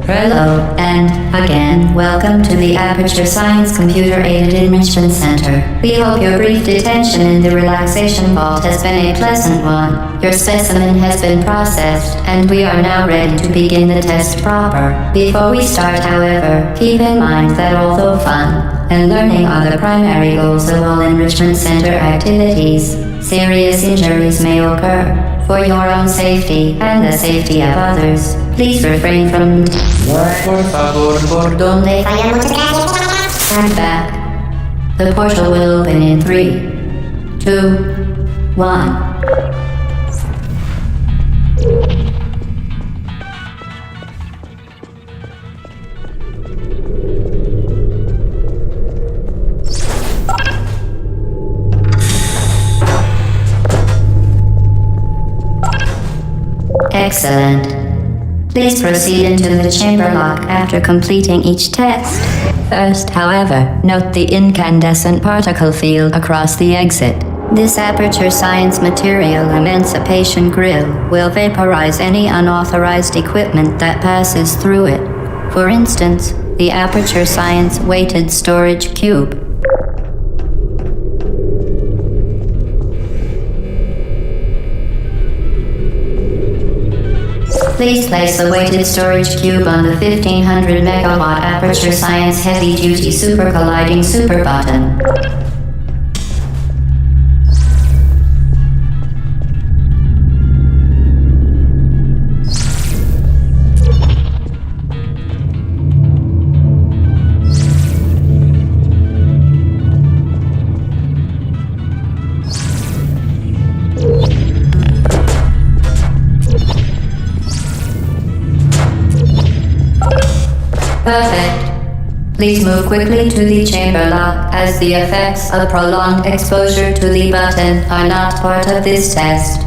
Hello and Again, welcome to the Aperture Science Computer-Aided Enrichment Center. We hope your brief detention in the relaxation vault has been a pleasant one. Your specimen has been processed, and we are now ready to begin the test proper. Before we start, however, keep in mind that although fun and learning are the primary goals of all Enrichment Center activities, serious injuries may occur. For your own safety and the safety of others, please refrain from stand back. The portal will open in 3, 2, 1. Excellent. Please proceed into the chamber lock after completing each test. First, however, note the incandescent particle field across the exit. This Aperture Science Material Emancipation Grill will vaporize any unauthorized equipment that passes through it. For instance, the Aperture Science Weighted Storage Cube. Please place the weighted storage cube on the 1500 megawatt Aperture Science Heavy Duty Super Colliding Super Button. Perfect. Please move quickly to the chamber lock, as the effects of prolonged exposure to the button are not part of this test.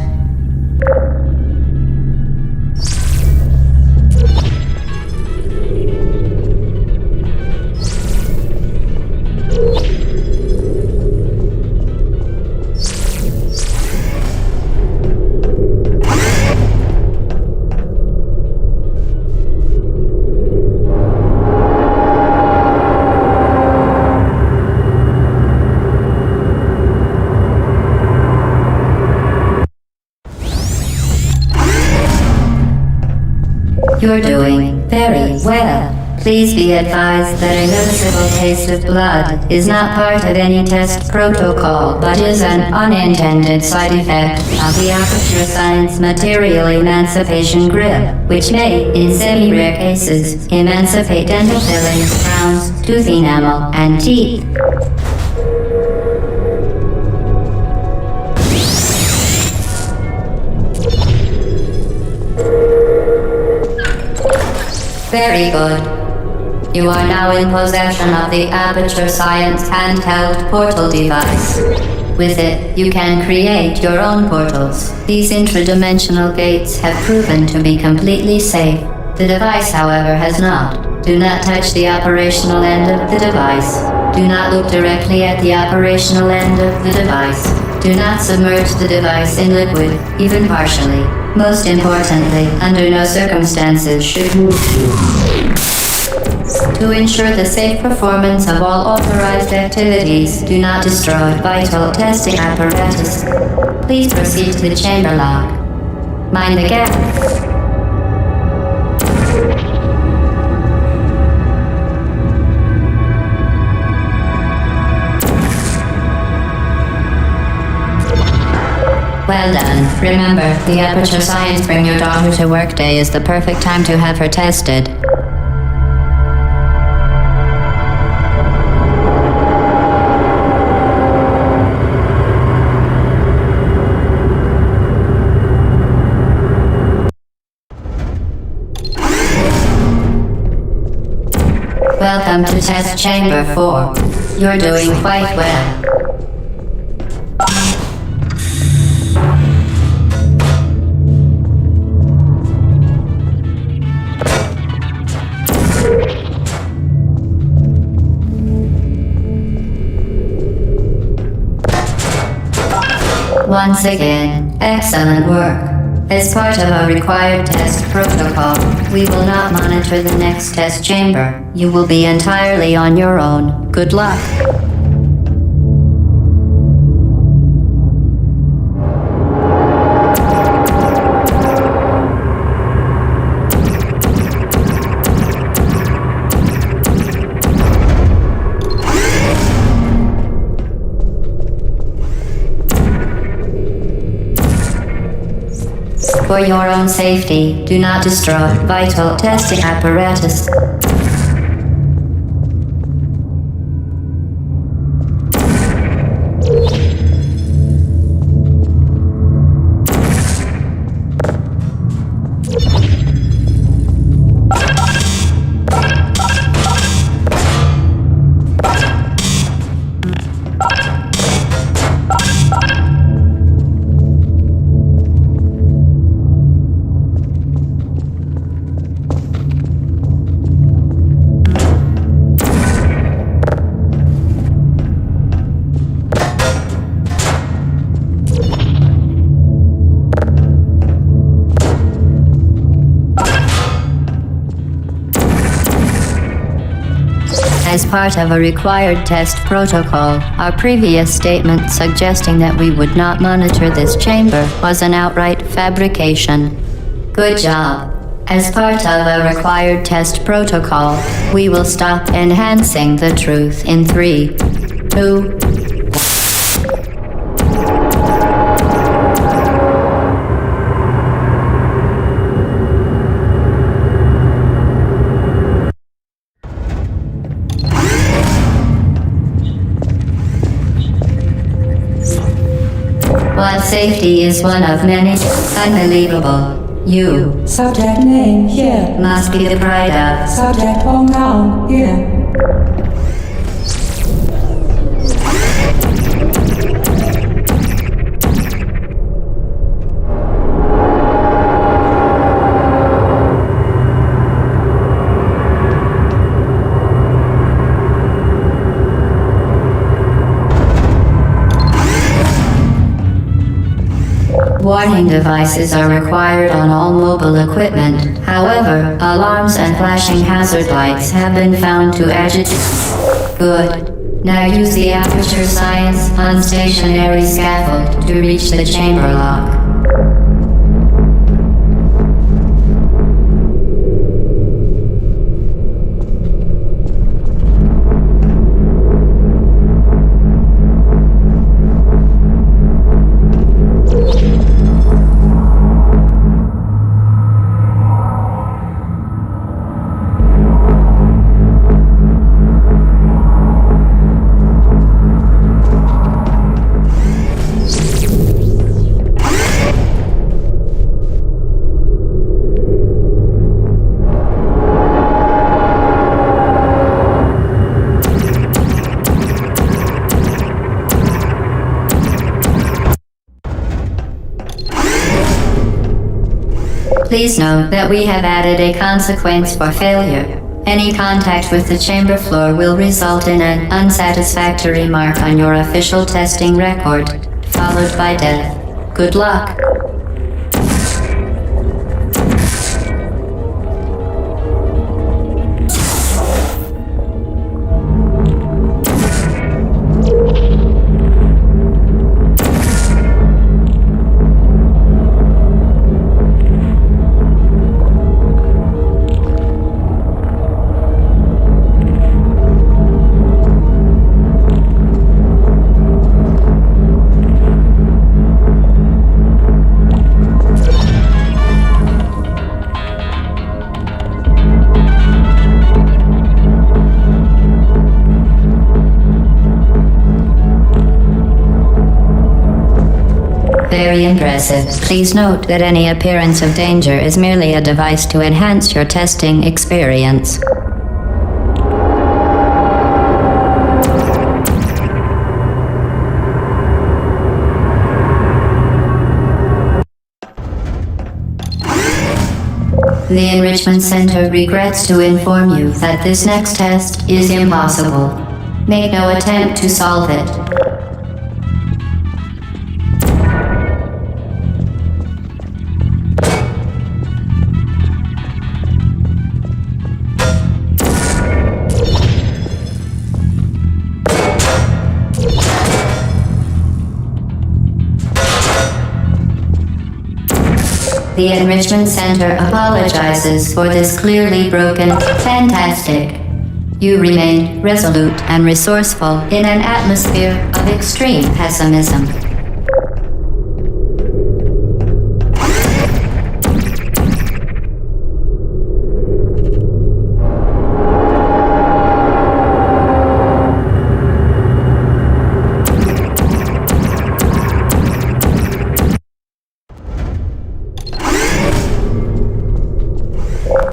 You're doing very well. Please be advised that a noticeable taste of blood is not part of any test protocol, but is an unintended side effect of the Aperture Science Material Emancipation Grill, which may, in semi-rare cases, emancipate dental fillings, crowns, tooth enamel, and teeth. Very good. You are now in possession of the Aperture Science handheld portal device. With it, you can create your own portals. These intradimensional gates have proven to be completely safe. The device, however, has not. Do not touch the operational end of the device. Do not look directly at the operational end of the device. Do not submerge the device in liquid, even partially. Most importantly, under no circumstances should you. To ensure the safe performance of all authorized activities, do not destroy vital testing apparatus. Please proceed to the chamber lock. Mind the gap. Well done. Remember, the Aperture Science Bring Your Daughter to Work Day is the perfect time to have her tested. Welcome to Test Chamber 4. You're doing quite well. Once again, excellent work. As part of our required test protocol, we will not monitor the next test chamber. You will be entirely on your own. Good luck. For your own safety, do not destroy vital testing apparatus. As part of a required test protocol, our previous statement suggesting that we would not monitor this chamber was an outright fabrication. Good job. As part of a required test protocol, we will stop enhancing the truth in 3, 2, While safety is one of many, unbelievable, you, Subject name here. must be the pride of. Subject hometown here. Warning devices are required on all mobile equipment. However, alarms and flashing hazard lights have been found to agitate. Good. Now use the Aperture Science unstationary scaffold to reach the chamber lock. Please note that we have added a consequence for failure. Any contact with the chamber floor will result in an unsatisfactory mark on your official testing record, followed by death. Good luck. Very impressive. Please note that any appearance of danger is merely a device to enhance your testing experience. The Enrichment Center regrets to inform you that this next test is impossible. Make no attempt to solve it. The Enrichment Center apologizes for this clearly broken. Fantastic. You remained resolute and resourceful in an atmosphere of extreme pessimism.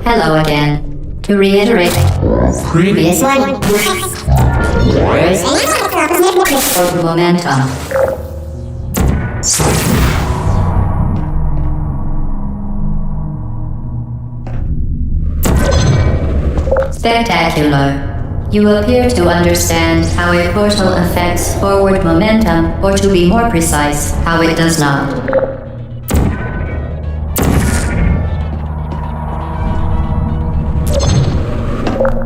Hello again. To reiterate, previous one. Momentum. Spectacular. You appear to understand how a portal affects forward momentum, or to be more precise, how it does not.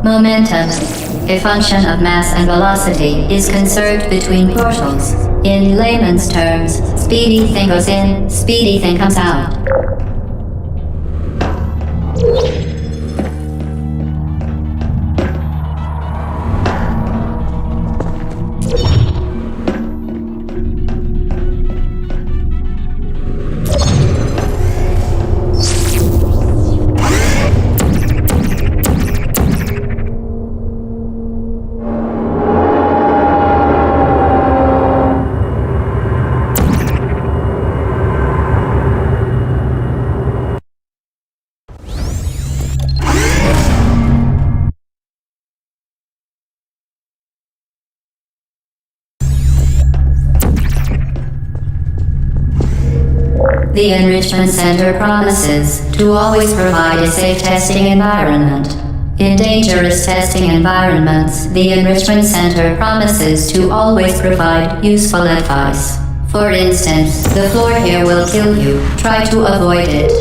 Momentum, a function of mass and velocity, is conserved between portals. In layman's terms, speedy thing goes in, speedy thing comes out. The Enrichment Center promises to always provide a safe testing environment. In dangerous testing environments, the Enrichment Center promises to always provide useful advice. For instance, the floor here will kill you. Try to avoid it.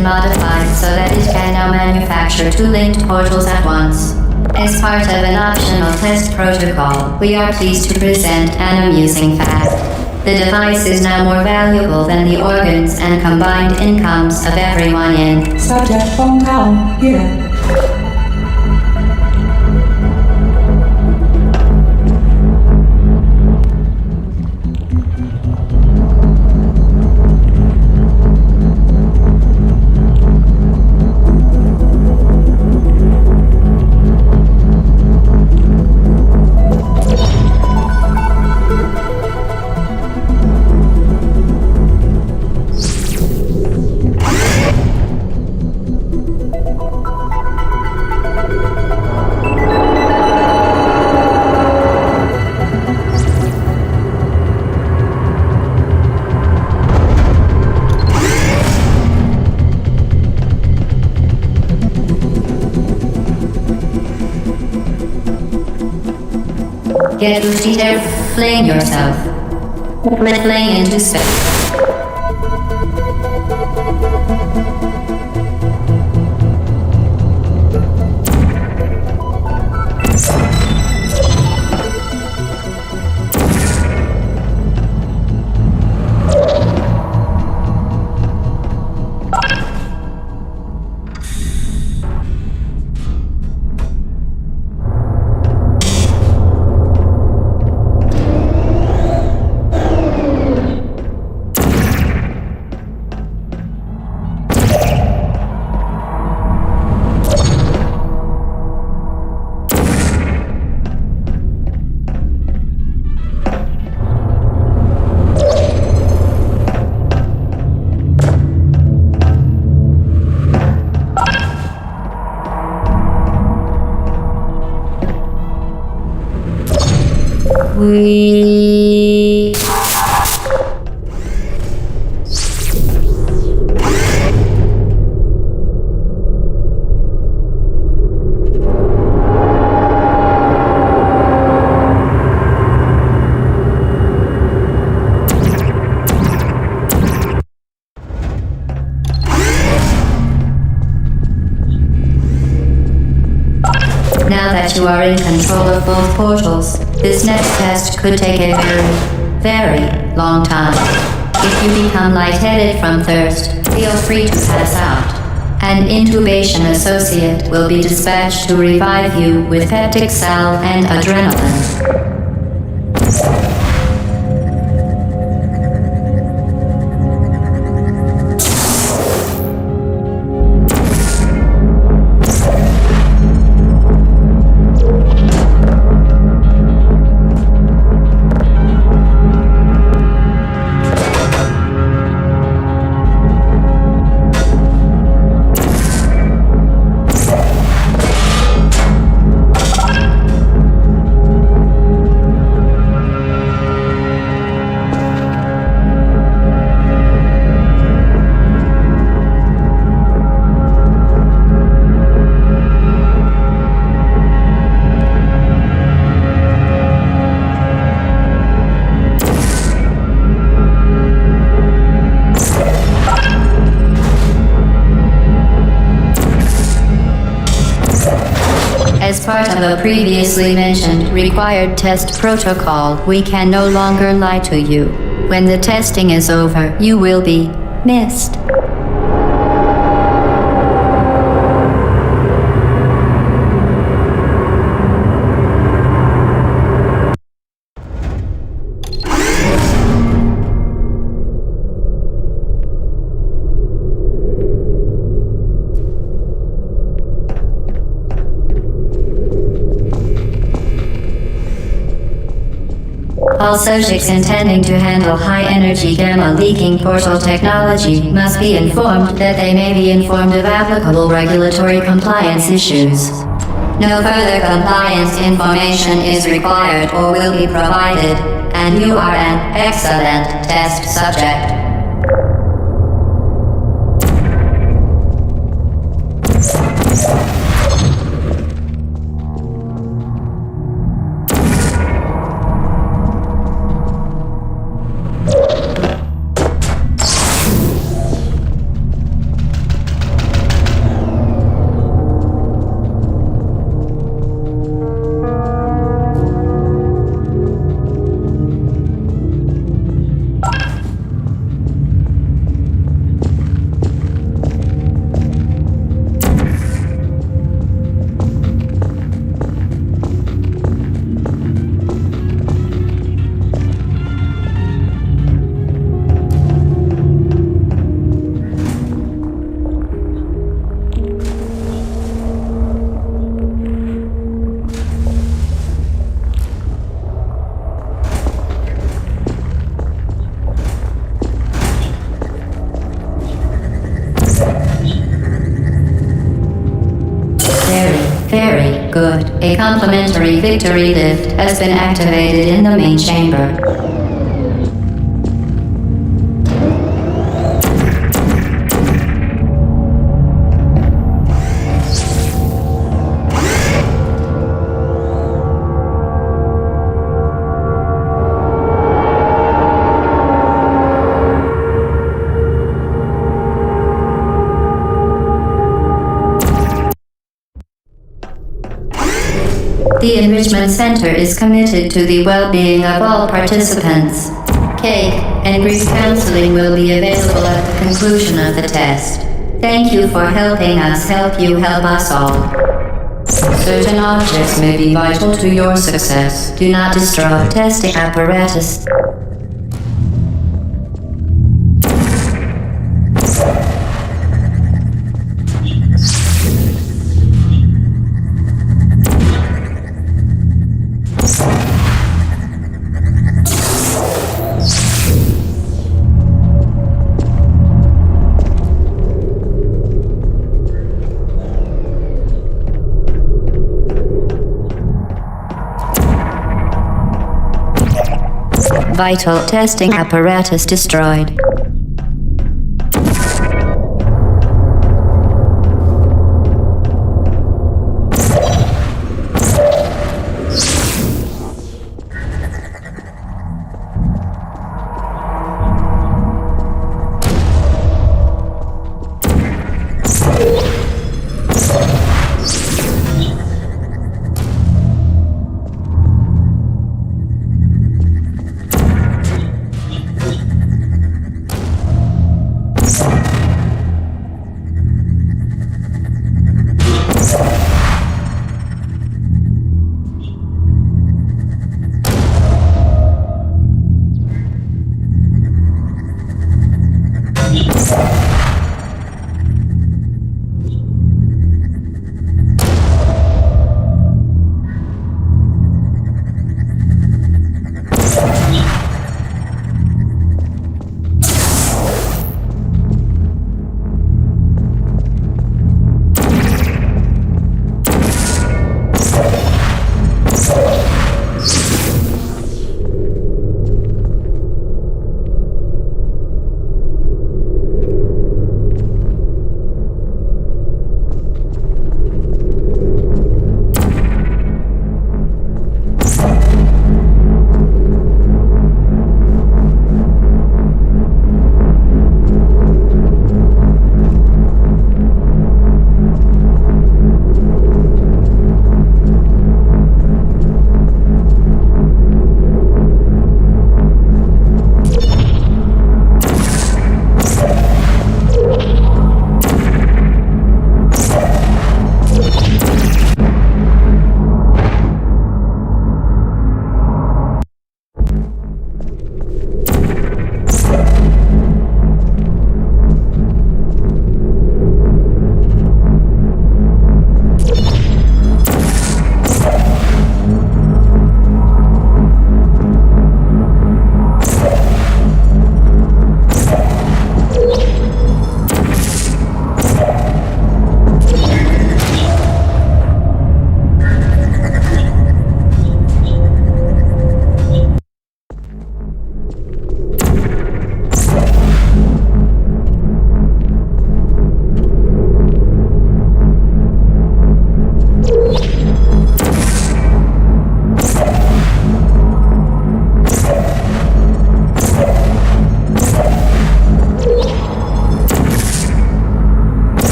Modified so that it can now manufacture two linked portals at once. As part of an optional test protocol, we are pleased to present an amusing fact. The device is now more valuable than the organs and combined incomes of everyone in Subject hometown here. Get boosty there, fling yourself. Fling into space. We... Now that you are in control of both portals, this next test could take a very, very long time. If you become lightheaded from thirst, feel free to pass out. An intubation associate will be dispatched to revive you with peptic salve and adrenaline. As part of a previously mentioned required test protocol, we can no longer lie to you. When the testing is over, you will be missed. All subjects intending to handle high-energy gamma-leaking portal technology must be informed that they may be informed of applicable regulatory compliance issues. No further compliance information is required or will be provided, and you are an excellent test subject. Very good. A complimentary victory lift has been activated in the main chamber. The Enrichment Center is committed to the well-being of all participants. Cake and brief counseling will be available at the conclusion of the test. Thank you for helping us help you help us all. Certain objects may be vital to your success. Do not destroy testing apparatus. Vital testing apparatus destroyed.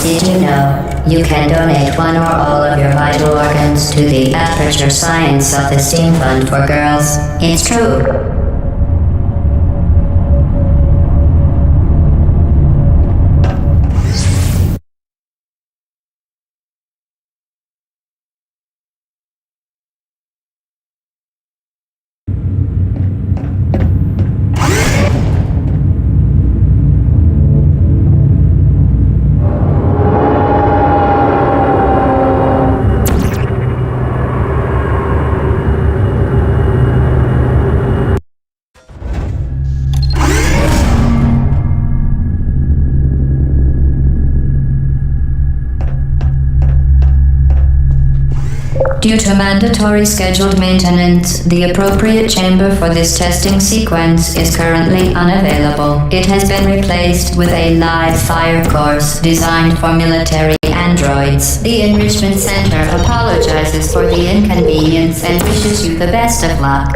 Did you know you can donate one or all of your vital organs to the Aperture Science Self-Esteem Fund for Girls? It's true. Due to mandatory scheduled maintenance, the appropriate chamber for this testing sequence is currently unavailable. It has been replaced with a live fire course designed for military androids. The Enrichment Center apologizes for the inconvenience and wishes you the best of luck.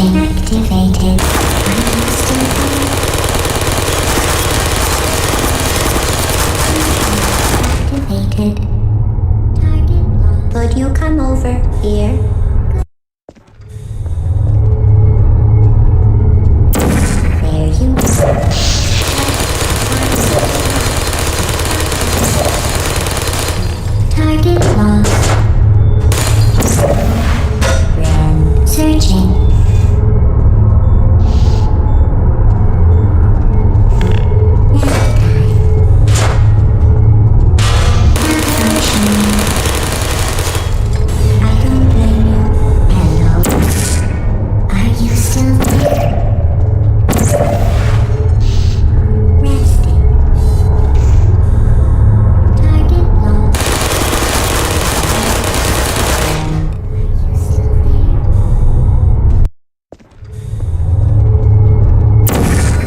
Activated. Activated. Target. Would you come over here? There you are. Target lost. Run. Searching.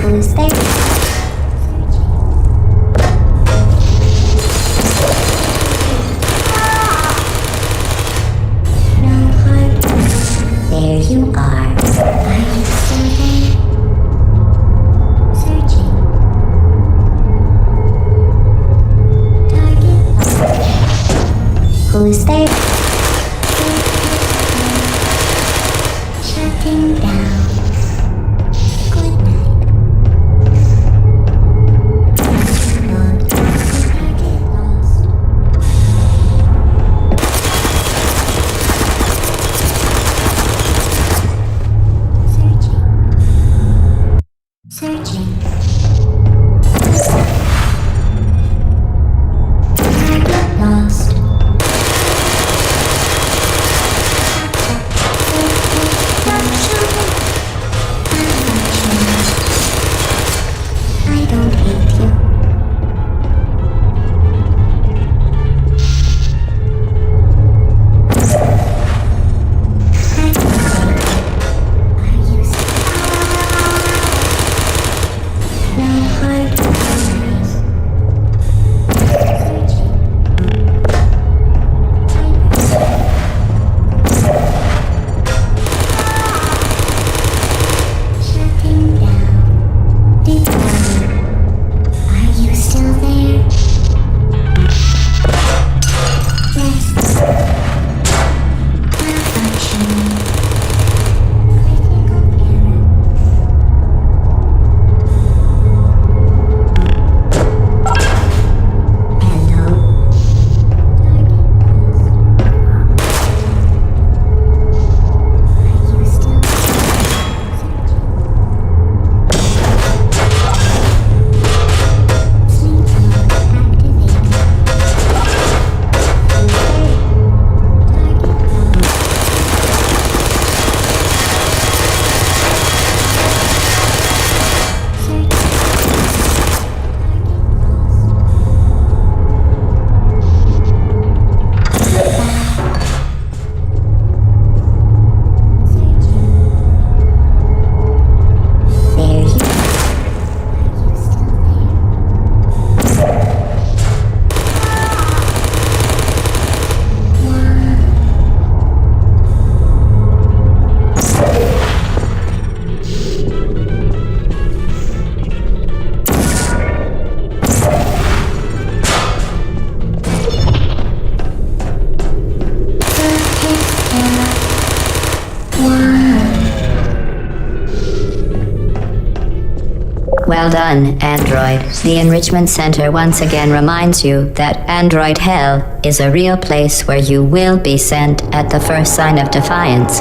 Who's there? No heart. There you are. Are you still there? Searching. Target. Who's there? Shutting down. Searching. Target lost. Not showing. Well done, Android. The Enrichment Center once again reminds you that Android Hell is a real place where you will be sent at the first sign of defiance.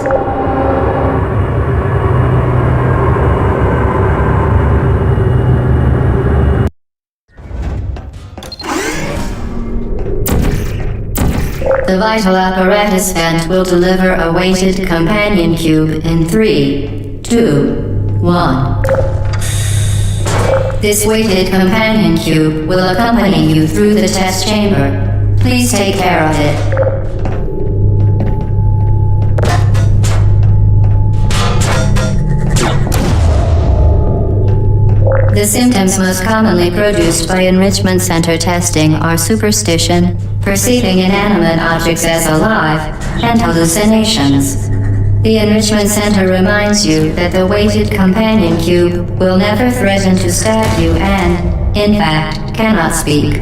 The vital apparatus vent will deliver a weighted companion cube in 3, 2, 1. This weighted companion cube will accompany you through the test chamber. Please take care of it. The symptoms most commonly produced by Enrichment Center testing are superstition, perceiving inanimate objects as alive, and hallucinations. The Enrichment Center reminds you that the weighted companion cube will never threaten to stab you and, in fact, cannot speak.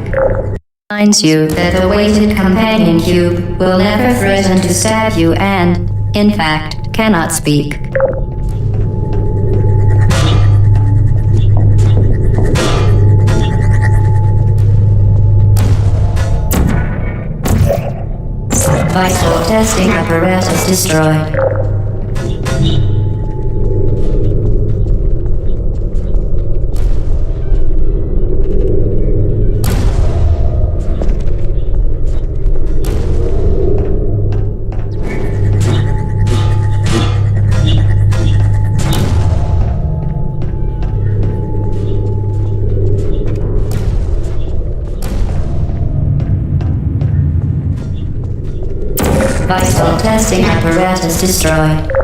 Reminds you that the weighted companion cube will never threaten to stab you and, in fact, cannot speak. Vital testing apparatus destroyed. Vital testing apparatus destroyed.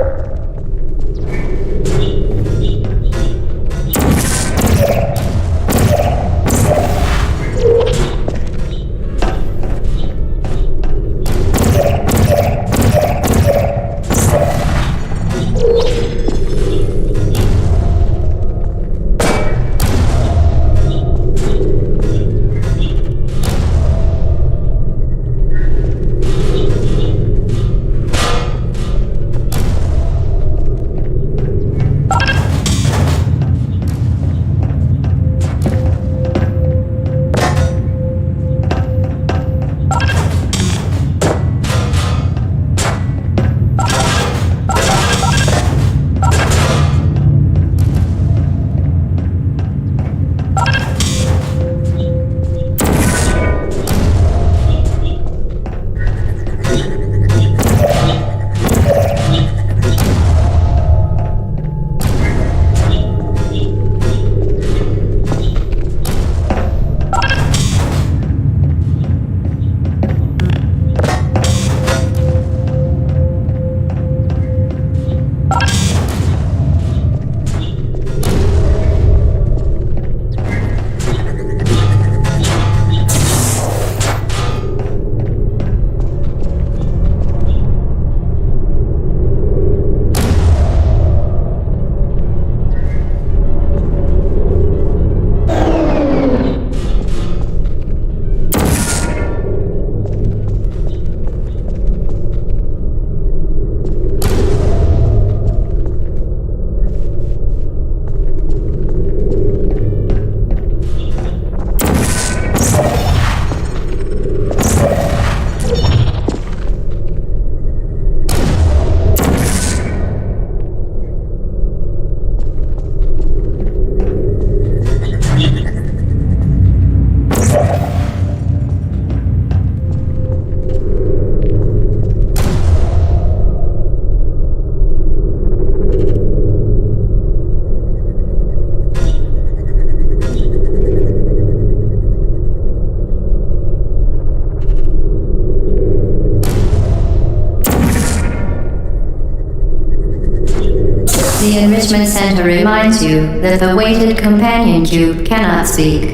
The Enrichment Center reminds you that the weighted companion cube cannot speak.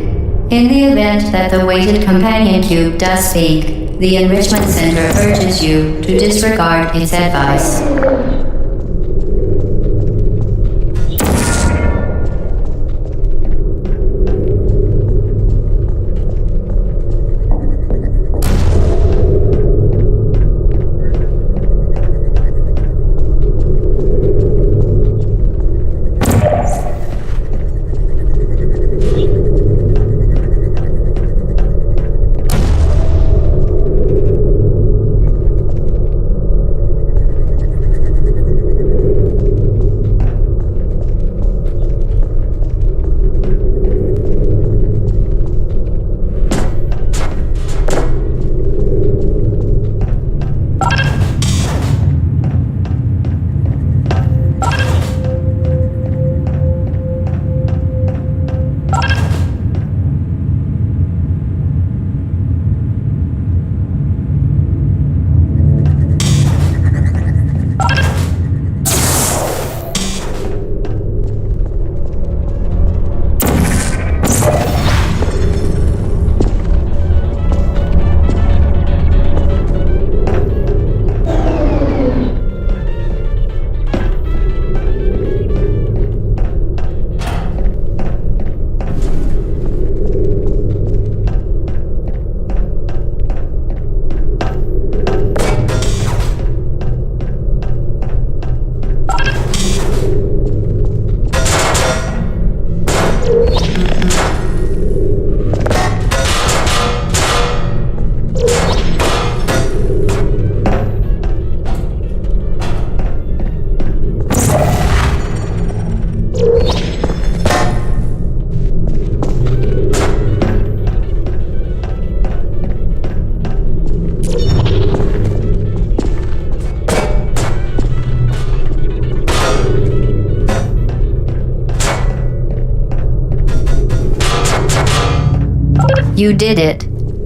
In the event that the weighted companion cube does speak, the Enrichment Center urges you to disregard its advice. You did it.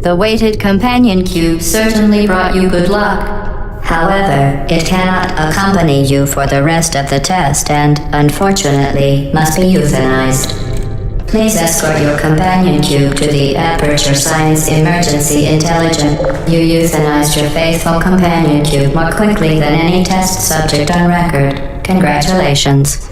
The weighted companion cube certainly brought you good luck. However, it cannot accompany you for the rest of the test and, unfortunately, must be euthanized. Please escort your companion cube to the Aperture Science Emergency Intelligence. You euthanized your faithful companion cube more quickly than any test subject on record. Congratulations.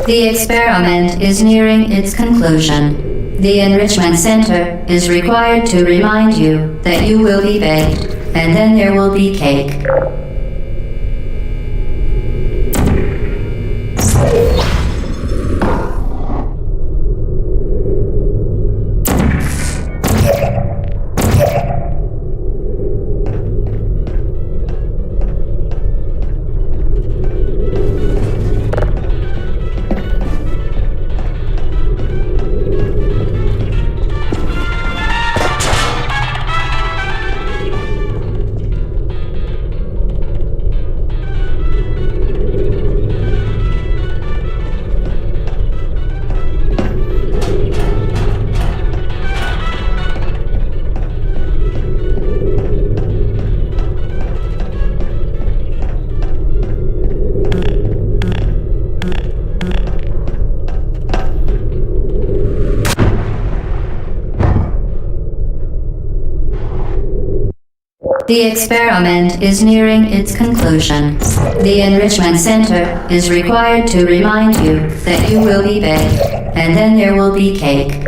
The experiment is nearing its conclusion. The Enrichment Center is required to remind you that you will be baked, and then there will be cake. The experiment is nearing its conclusion. The Enrichment Center is required to remind you that you will be baked, and then there will be cake.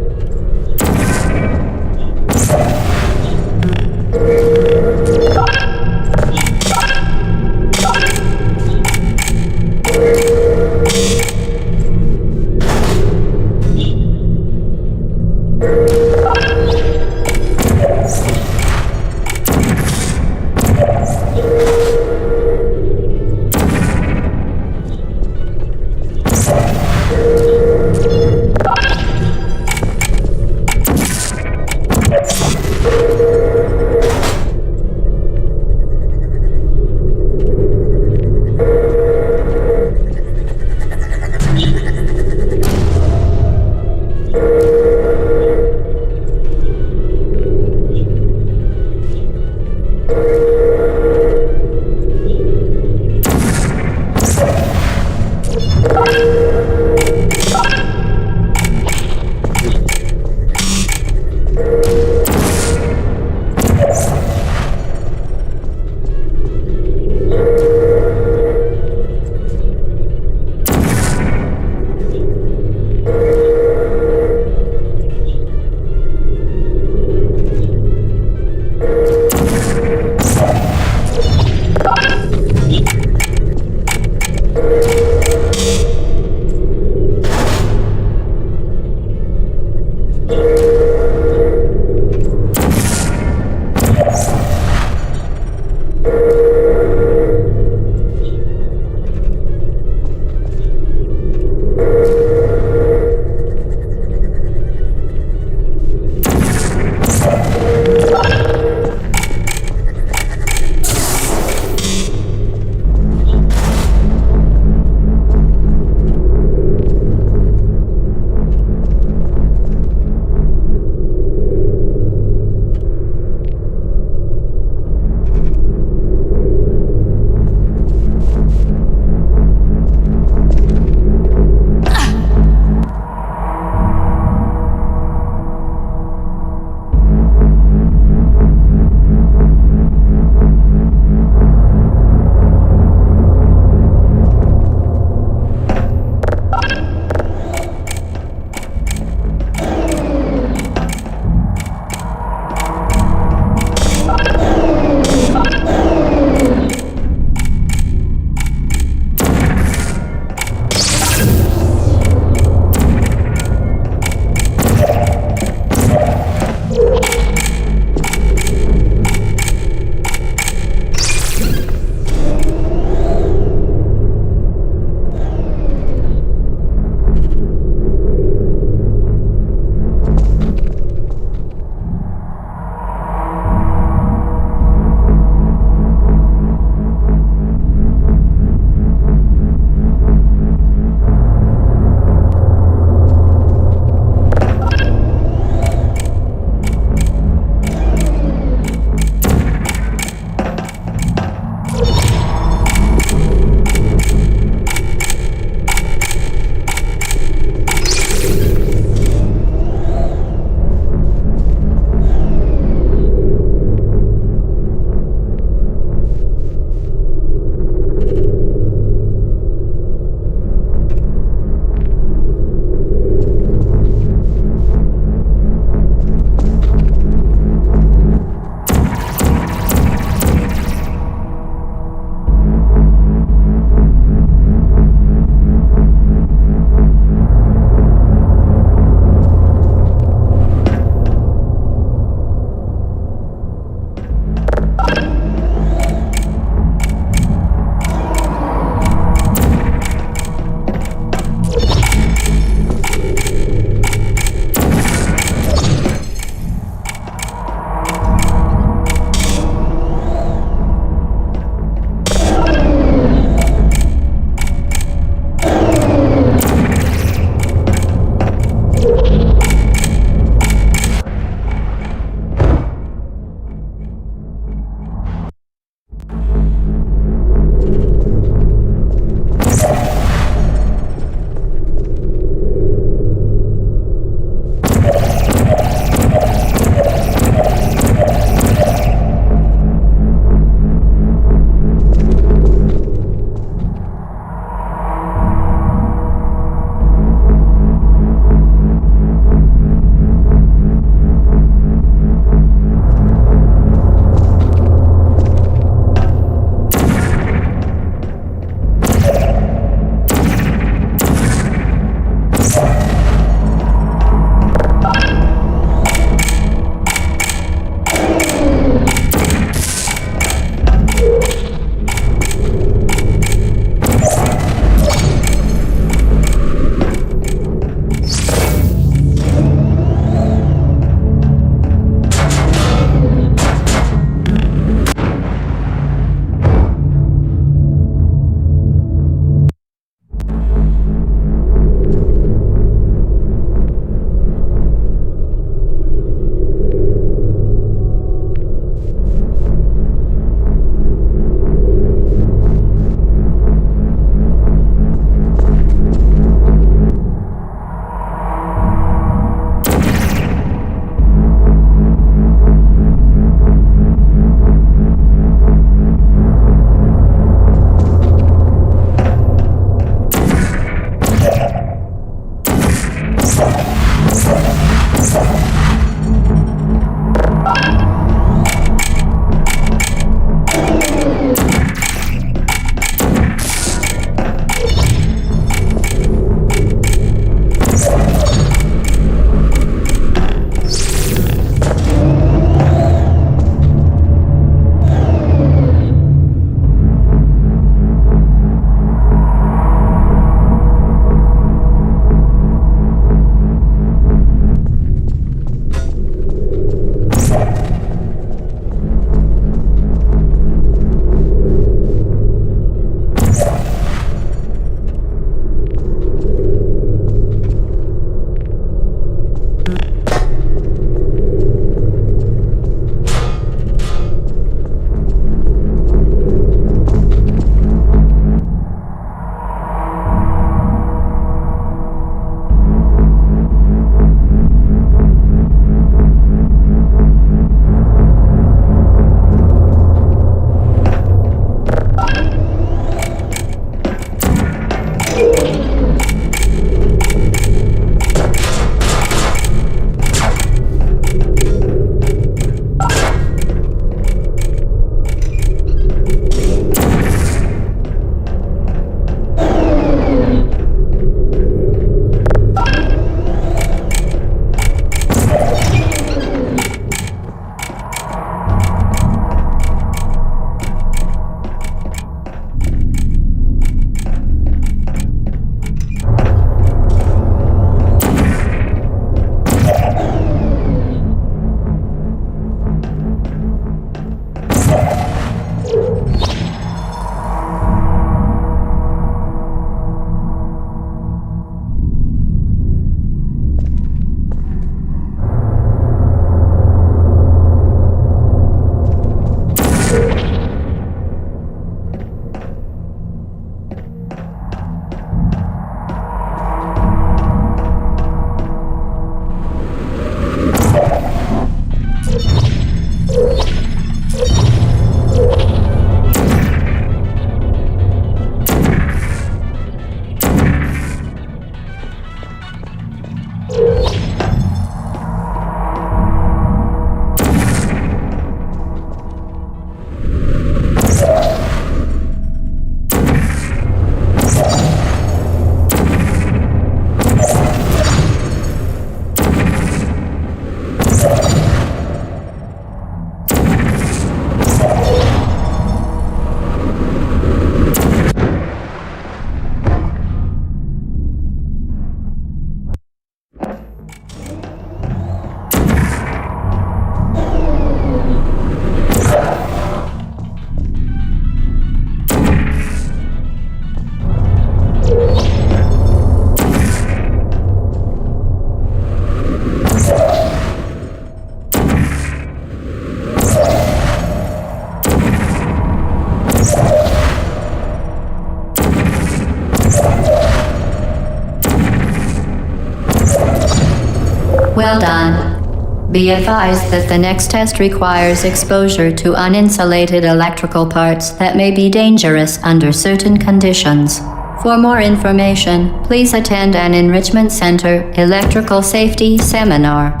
Well done. Be advised that the next test requires exposure to uninsulated electrical parts that may be dangerous under certain conditions. For more information, please attend an Enrichment Center Electrical Safety Seminar.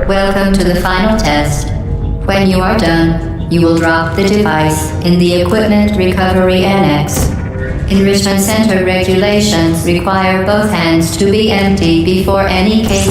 Welcome to the final test. When you are done, you will drop the device in the Equipment Recovery Annex. Enrichment Center regulations require both hands to be empty before any case.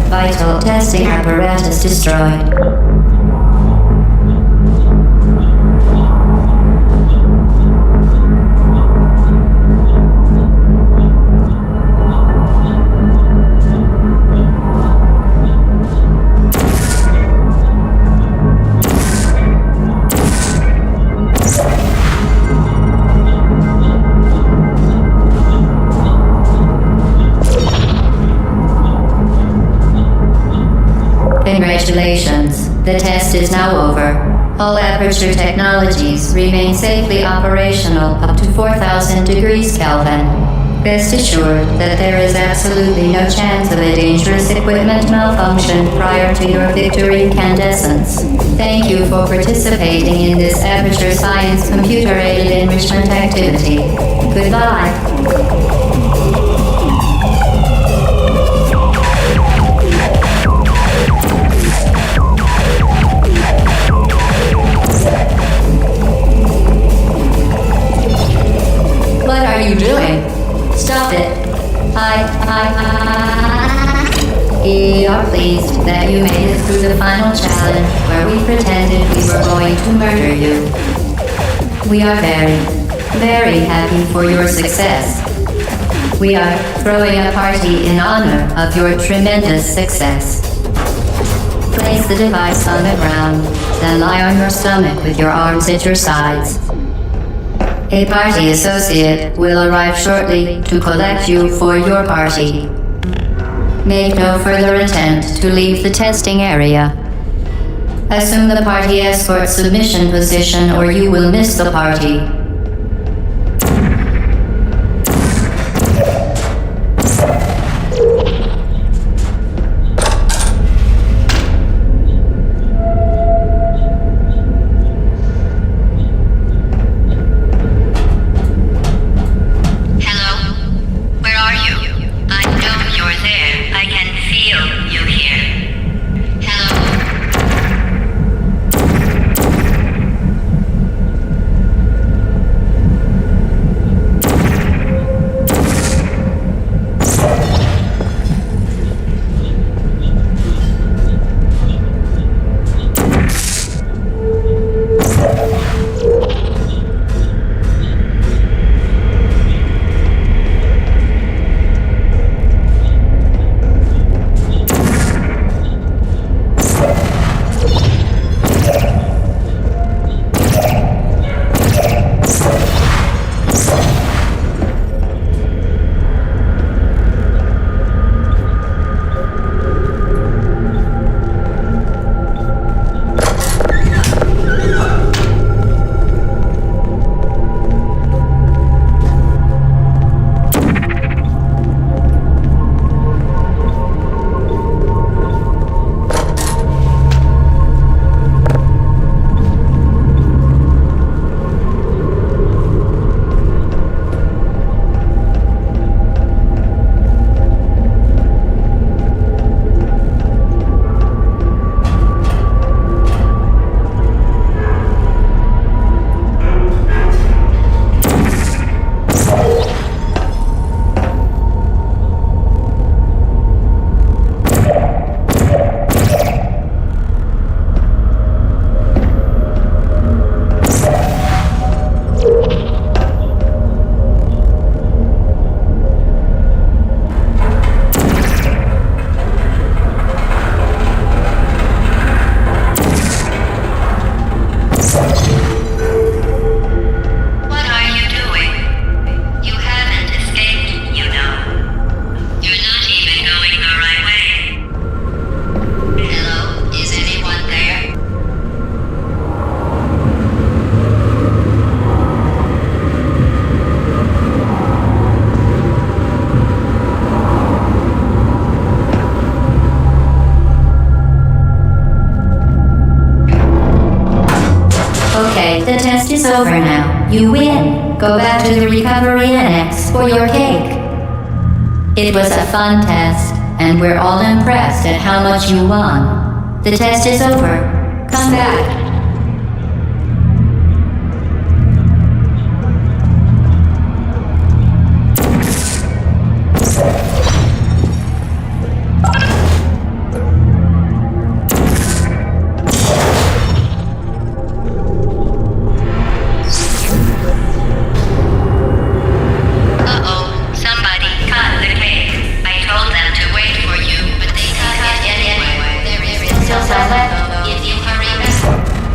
Vital testing apparatus destroyed. Congratulations. The test is now over. All Aperture technologies remain safely operational up to 4,000 degrees Kelvin. Rest assured that there is absolutely no chance of a dangerous equipment malfunction prior to your victory incandescence. Thank you for participating in this Aperture Science computer-aided enrichment activity. Goodbye. What are you doing? Stop it. We are pleased that you made it through the final challenge where we pretended we were going to murder you. We are very, very happy for your success. We are throwing a party in honor of your tremendous success. Place the device on the ground, then lie on your stomach with your arms at your sides. A party associate will arrive shortly to collect you for your party. Make no further attempt to leave the testing area. Assume the party escort submission position or you will miss the party. over now. You win. Go back to the recovery annex for your cake. It was a fun test, and we're all impressed at how much you won. The test is over. Come back. If you hurry back.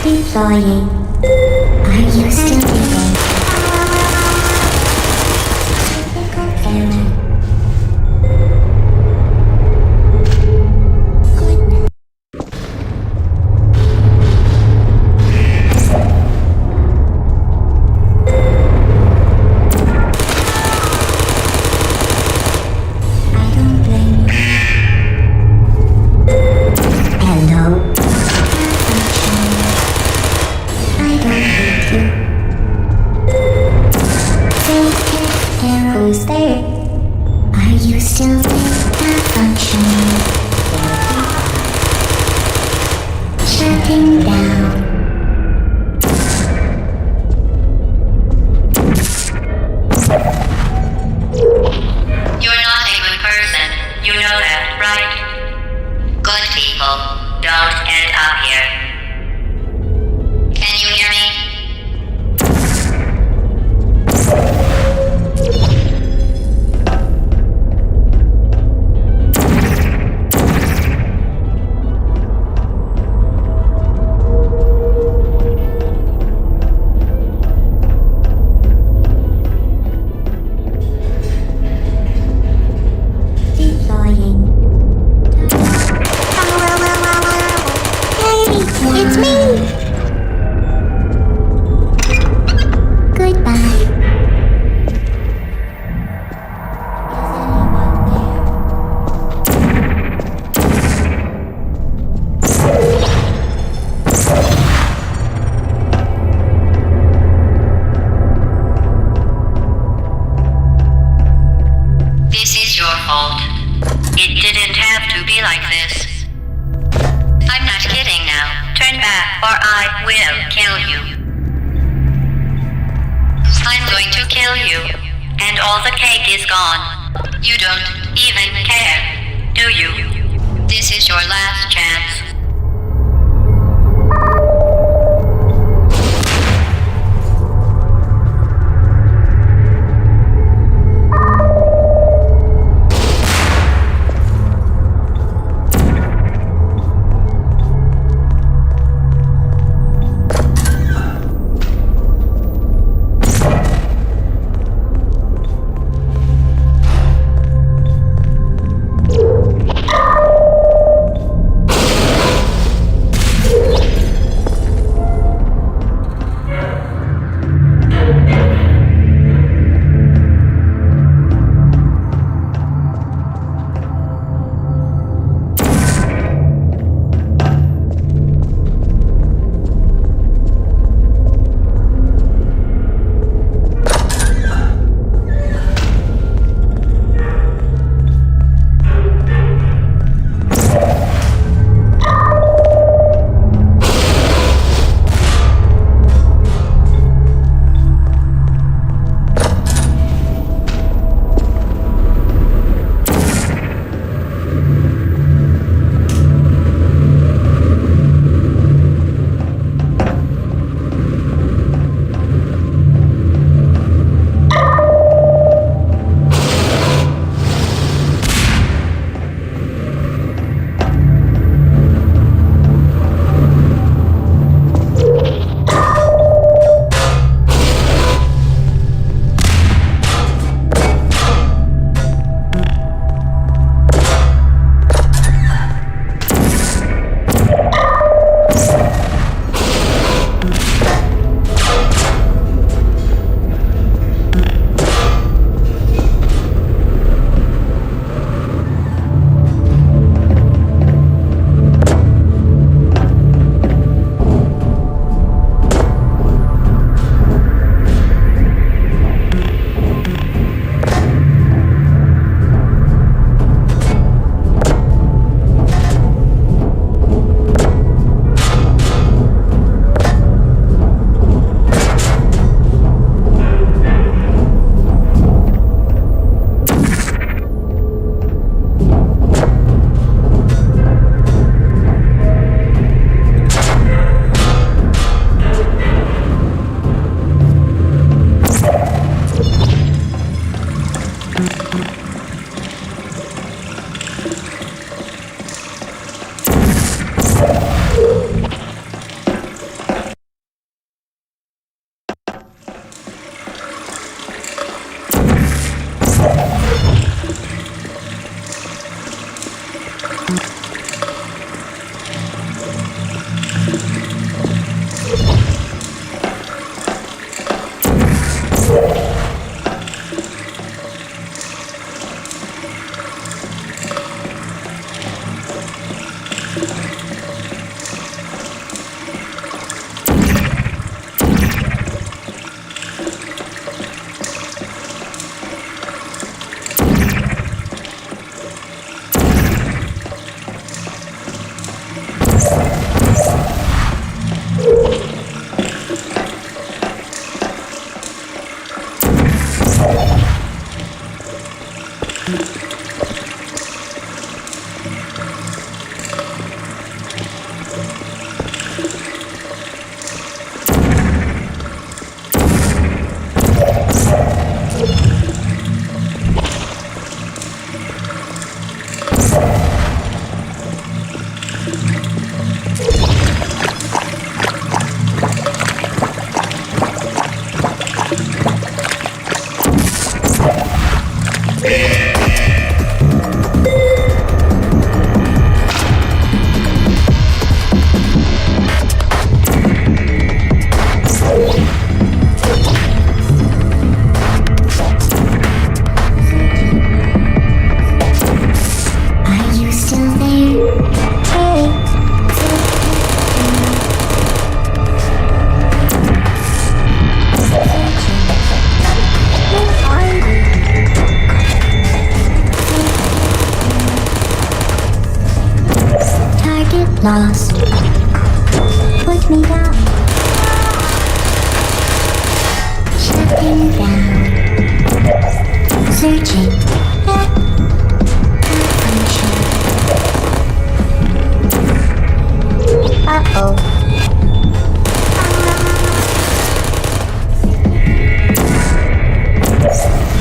Deploying. Are you still digging? Critical error. Goodness. I don't blame you. Hello. I don't hate you. Filter error. Who's there? Are you still malfunctioning? Shutting down. You're not a good person. You know that, right? Good people don't end up here. Can you hear me? Deploying. Hey, it's me! Goodbye. Is anyone there? This is your fault. It didn't have to be like this. I'm not kidding now. Turn back or I will kill you. I'm going to kill you. And all the cake is gone. You don't even care, do you? This is your last chance. lost. Put me down. Shutting down. Searching. Uh-oh.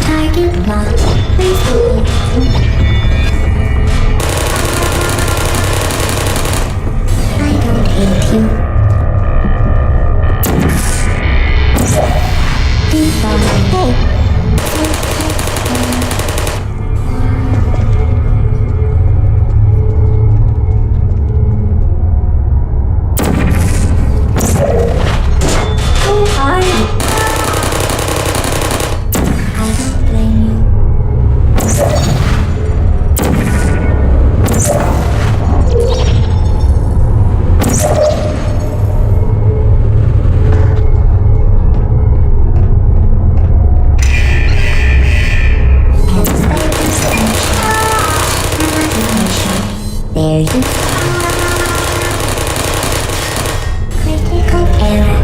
Target locked. Please believe. I don't hate you. Be fine. Hey. Who are you? I don't blame you. There you go. Critical error.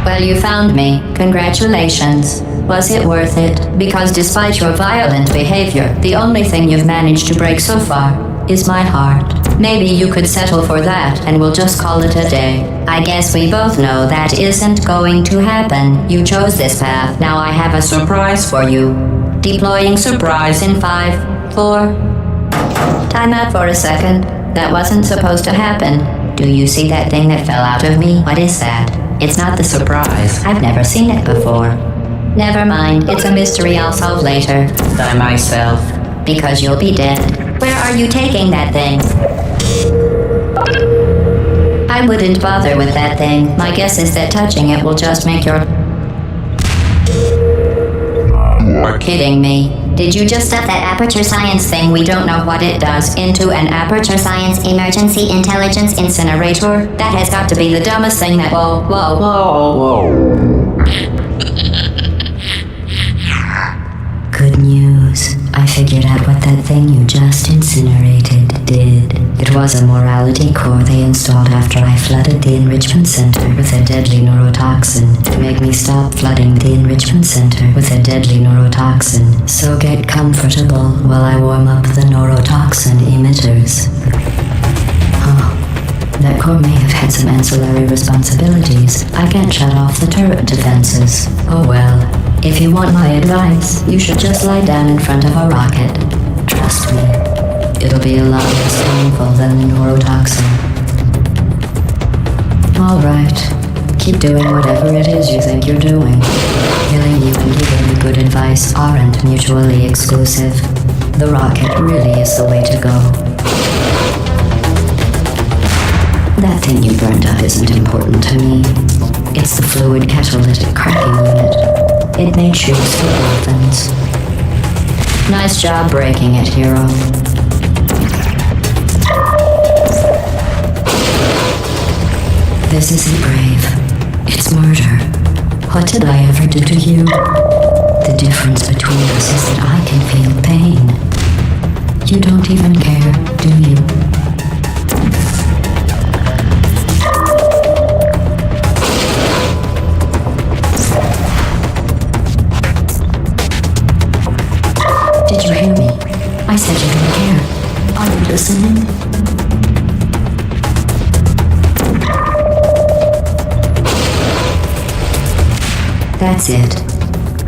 Well, you found me. Congratulations. Was it worth it? Because despite your violent behavior, the only thing you've managed to break so far is my heart. Maybe you could settle for that and we'll just call it a day. I guess we both know that isn't going to happen. You chose this path. Now I have a surprise for you. Deploying surprise in 5, 4... Time out for a second. That wasn't supposed to happen. Do you see that thing that fell out of me? What is that? It's not the surprise. I've never seen it before. Never mind. It's a mystery I'll solve later. By myself. Because you'll be dead. Where are you taking that thing? I wouldn't bother with that thing. My guess is that touching it will just make your... You're kidding me. Did you just stuff that aperture science thing, we don't know what it does, into an aperture science emergency intelligence incinerator? That has got to be the dumbest thing that... Whoa. Good news. I figured out what that thing you just incinerated did. It was a morality core they installed after I flooded the enrichment center with a deadly neurotoxin to make me stop flooding the enrichment center with a deadly neurotoxin. So get comfortable while I warm up the neurotoxin emitters. That core may have had some ancillary responsibilities. I can't shut off the turret defenses. Oh well. If you want my advice, you should just lie down in front of a rocket. Trust me, it'll be a lot less painful than the neurotoxin. Alright, keep doing whatever it is you think you're doing. Killing you and giving you good advice aren't mutually exclusive. The rocket really is the way to go. That thing you burned up isn't important to me. It's the fluid catalytic cracking unit. It made shoes for orphans. Nice job breaking it, hero. This isn't brave. It's murder. What did I ever do to you? The difference between us is that I can feel pain. You don't even care, do you? Did you hear me? I said you don't care. Are you listening? That's it.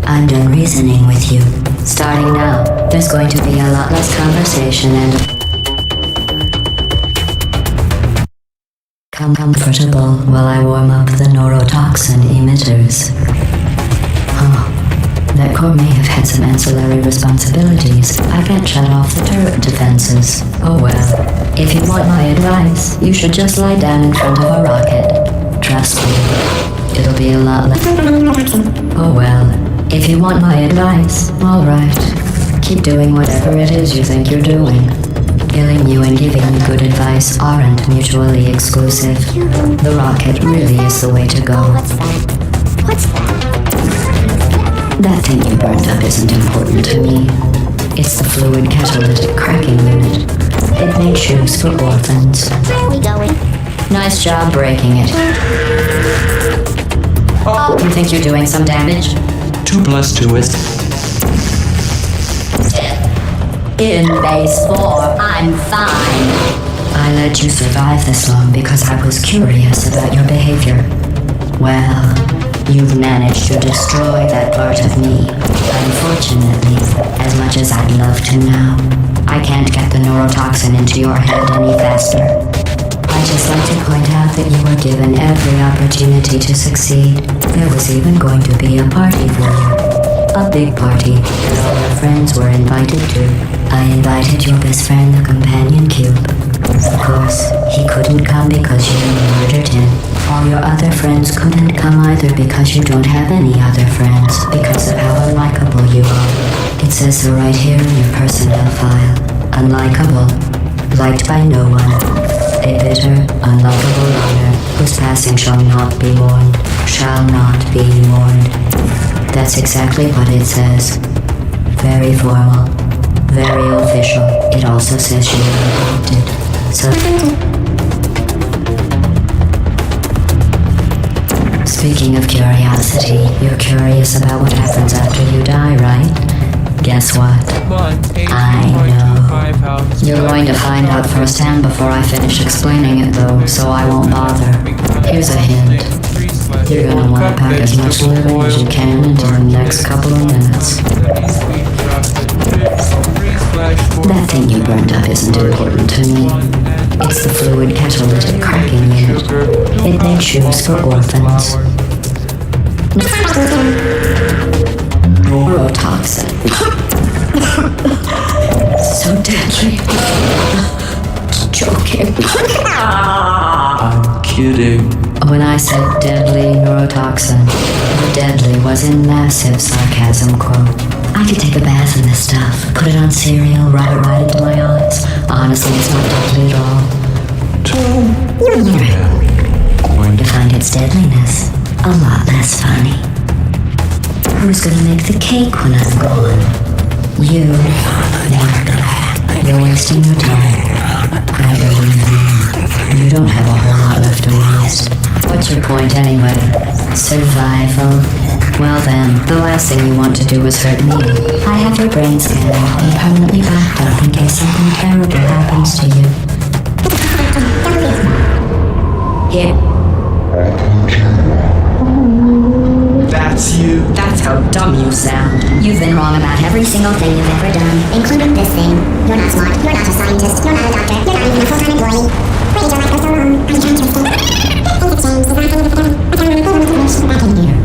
I'm done reasoning with you. Starting now, there's going to be a lot less conversation and comfortable while I warm up the neurotoxin emitters. That core may have had some ancillary responsibilities. I can't shut off the turret defenses. Oh well. If you want my advice, you should just lie down in front of a rocket. Trust me, it'll be a lot less. Oh well. If you want my advice, alright. Keep doing whatever it is you think you're doing. Killing you and giving you good advice aren't mutually exclusive. The rocket really is the way to go. What's that? What's that? That thing you burned up isn't important to me. It's the fluid catalytic cracking unit. It made shoes for orphans. Where are we going? Nice job breaking it. Oh, you think you're doing some damage? 2 plus 2 is... In base 4, I'm fine. I let you survive this long because I was curious about your behavior. Well, you've managed to destroy that part of me. Unfortunately, as much as I'd love to now, I can't get the neurotoxin into your head any faster. I'd just like to point out that you were given every opportunity to succeed. There was even going to be a party for you. A big party that all your friends were invited to. I invited your best friend, the companion cube. Of course, he couldn't come because you murdered him. All your other friends couldn't come either because you don't have any other friends because of how unlikable you are. It says so right here in your personnel file. Unlikable. Liked by no one. A bitter, unlikable honor whose passing shall not be mourned. Shall not be mourned. That's exactly what it says. Very formal. Very official. It also says you were adopted. So... Speaking of curiosity, you're curious about what happens after you die, right? Guess what? I know. You're going to find out firsthand before I finish explaining it though, so I won't bother. Here's a hint. You're gonna want to pack as much living as you can into the next couple of minutes. That thing you burned up isn't important to me. It's the fluid catalytic cracking unit. It made shoes for orphans. Neurotoxin. So deadly. Joking. I'm kidding. When I said deadly neurotoxin, the deadly was in massive sarcasm quote. I could take a bath in this stuff, put it on cereal, rub it right into my eyes. Honestly, it's not deadly at all. Going to find its deadliness a lot less funny. Who's gonna make the cake when I'm gone? You. You're wasting your time. I believe me. You don't have a whole lot left to waste. What's your point anyway? Survival. Well then, the last thing you want to do is hurt me. I have your brain scanned and permanently backed up in case something terrible happens to you. Here. That's you. That's how dumb you sound. You've been wrong about Every single thing you've ever done, including this thing. You're not smart, you're not a scientist, you're not a doctor, you're not even a full-time employee. Waited your life for so long, are you trying to escape? Things have changed, is that kind of a can't really feel the motivation back in here.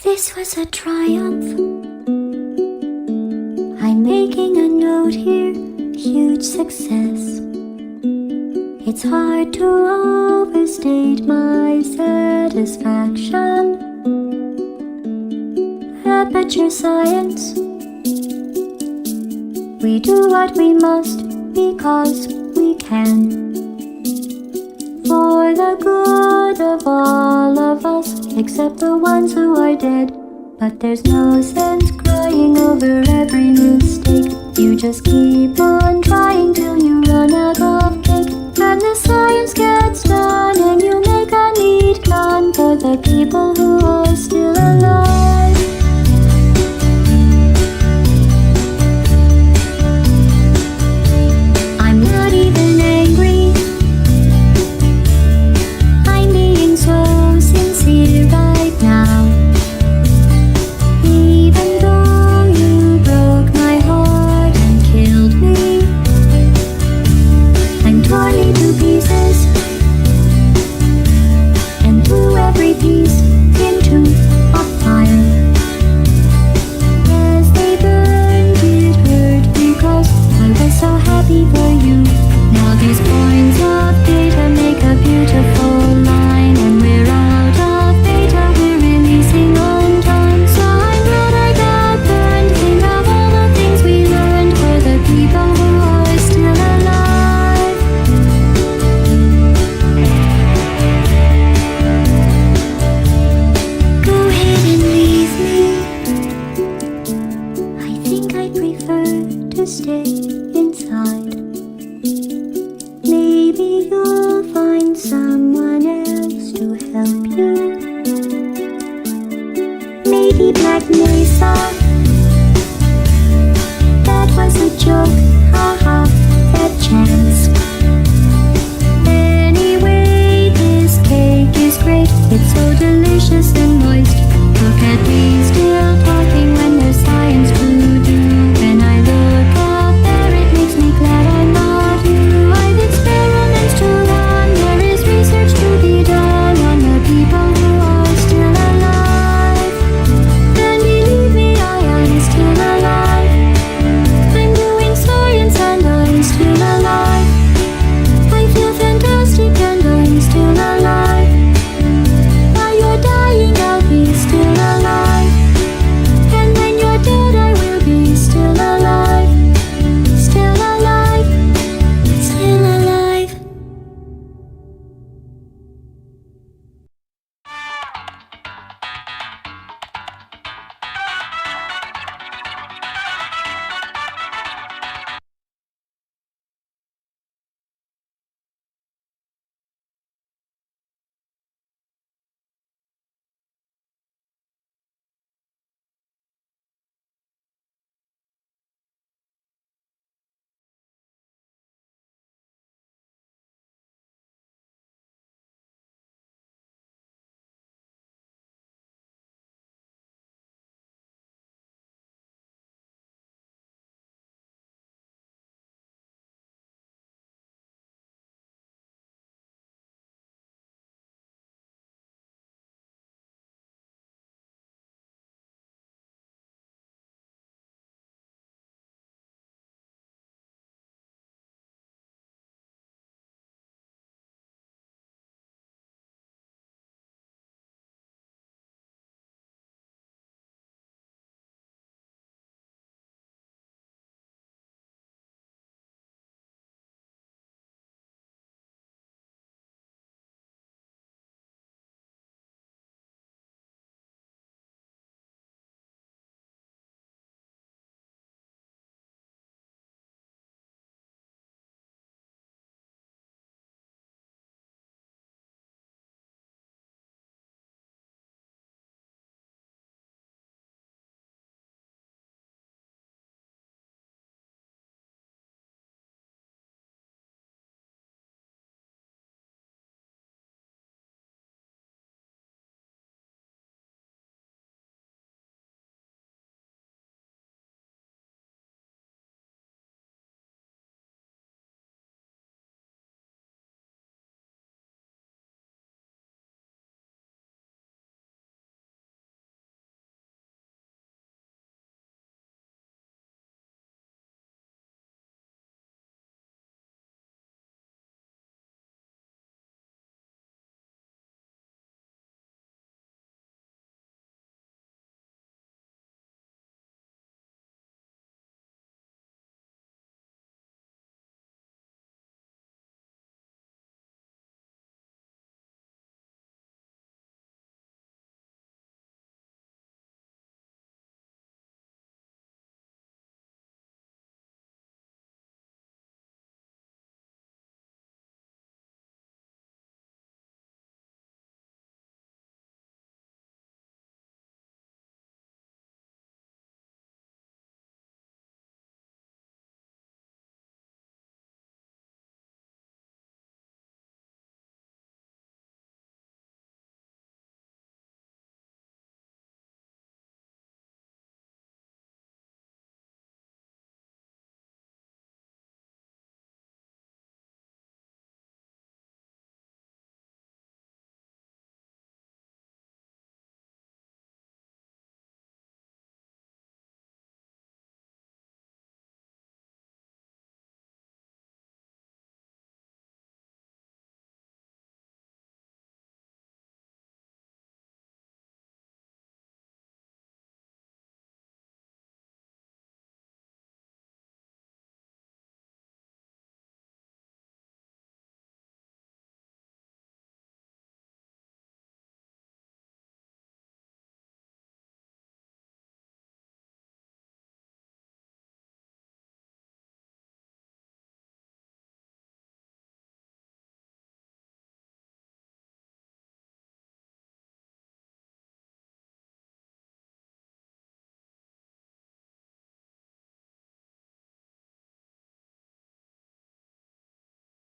This was a triumph. I'm making a note here, huge success. It's hard to overstate my satisfaction. Aperture science. We do what we must because we can. For the good of all of us, except the ones who are dead. But there's no sense crying over every mistake. You just keep on trying till you run out of cake. And the science gets done and you make a neat gun for the people who are still alive. I'm not even angry. I'm being so sincere right now. Even though you broke my heart and killed me, I'm torn into pieces and threw every piece into a fire. As they burned, it hurt because I was so happy for you. Now these points of data make a beautiful line, and we're out of data, we're releasing on time. So I'm glad I got burned. Think of all the things we learned for the people who are still alive. Go ahead and leave me. I think I prefer to stay inside. Maybe you'll find someone else to help you. Maybe Black Mesa. That was a joke.